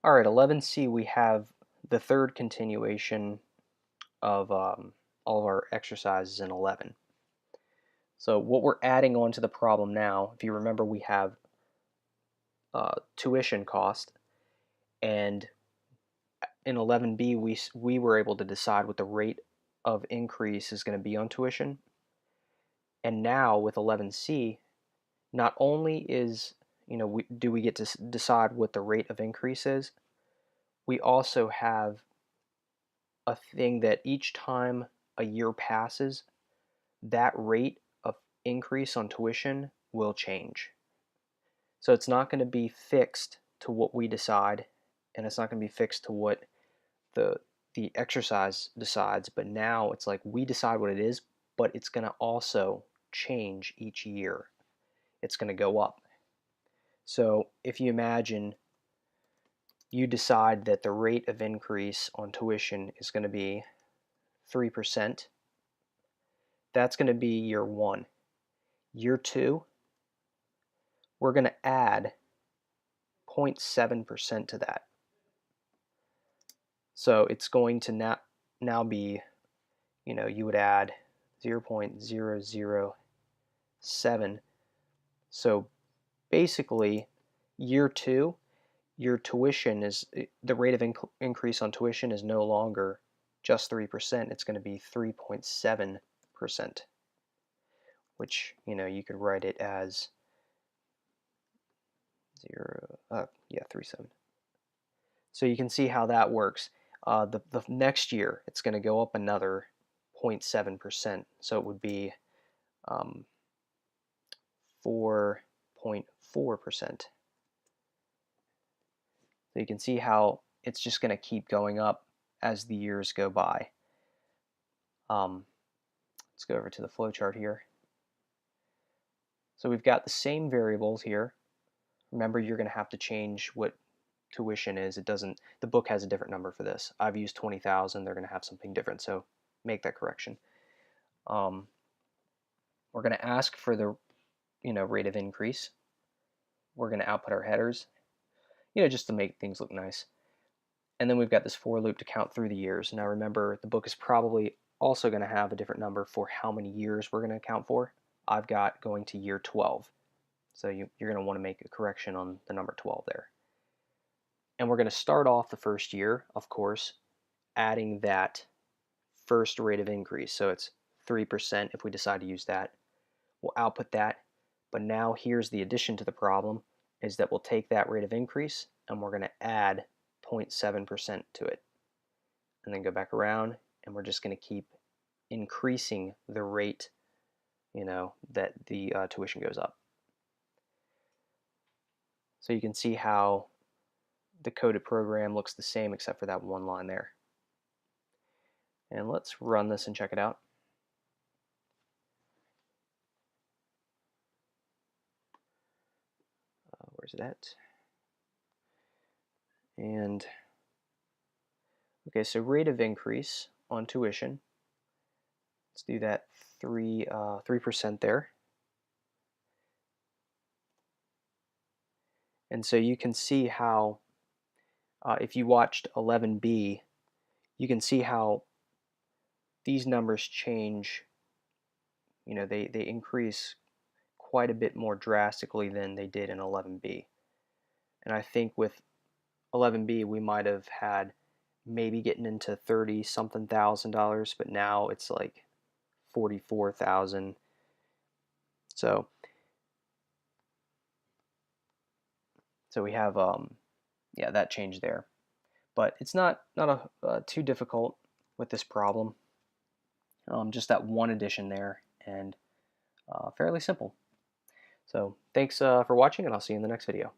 Alright, 11C, we have the third continuation of all of our exercises in 11. So what we're adding on to the problem now, if you remember, we have tuition cost, and in 11B we were able to decide what the rate of increase is going to be on tuition. And now with 11C, not only do we get to decide what the rate of increase is, we also have a thing that each time a year passes, that rate of increase on tuition will change. So it's not going to be fixed to what we decide, and it's not going to be fixed to what the exercise decides, but now it's like we decide what it is, but it's going to also change each year. It's going to go up. So if you imagine you decide that the rate of increase on tuition is going to be 3%, that's going to be year one. Year two, we're going to add 0.7% to that. So it's going to now be, you would add 0.007. So basically, year two, your tuition is, the rate of increase on tuition is no longer just 3%, it's going to be 3.7%, which, you could write it as 3.7. So you can see how that works. The next year, it's going to go up another 0.7%, so it would be 4.4%. So you can see how it's just going to keep going up as the years go by. Let's go over to the flowchart here. So we've got the same variables here. Remember, you're going to have to change what tuition is. The book has a different number for this. I've used 20,000. They're going to have something different, so make that correction. We're going to ask for the rate of increase. We're going to output our headers, just to make things look nice. And then we've got this for loop to count through the years. Now remember, the book is probably also going to have a different number for how many years we're going to account for. I've got going to year 12. So you're going to want to make a correction on the number 12 there. And we're going to start off the first year, of course, adding that first rate of increase. So it's 3% if we decide to use that. We'll output that. But now here's the addition to the problem, is that we'll take that rate of increase and we're going to add 0.7% to it. And then go back around, and we're just going to keep increasing the rate, that the tuition goes up. So you can see how the coded program looks the same except for that one line there. And let's run this and check it out. Where's it at? And okay, so rate of increase on tuition. Let's do that 3% there. And so you can see how, if you watched 11B, you can see how these numbers change. They increase quite a bit more drastically than they did in 11B. And I think with 11B, we might have had maybe getting into $30-something thousand, but now it's like 44,000. So we have that change there. But it's not too difficult with this problem. Just that one addition there, and fairly simple. So thanks for watching, and I'll see you in the next video.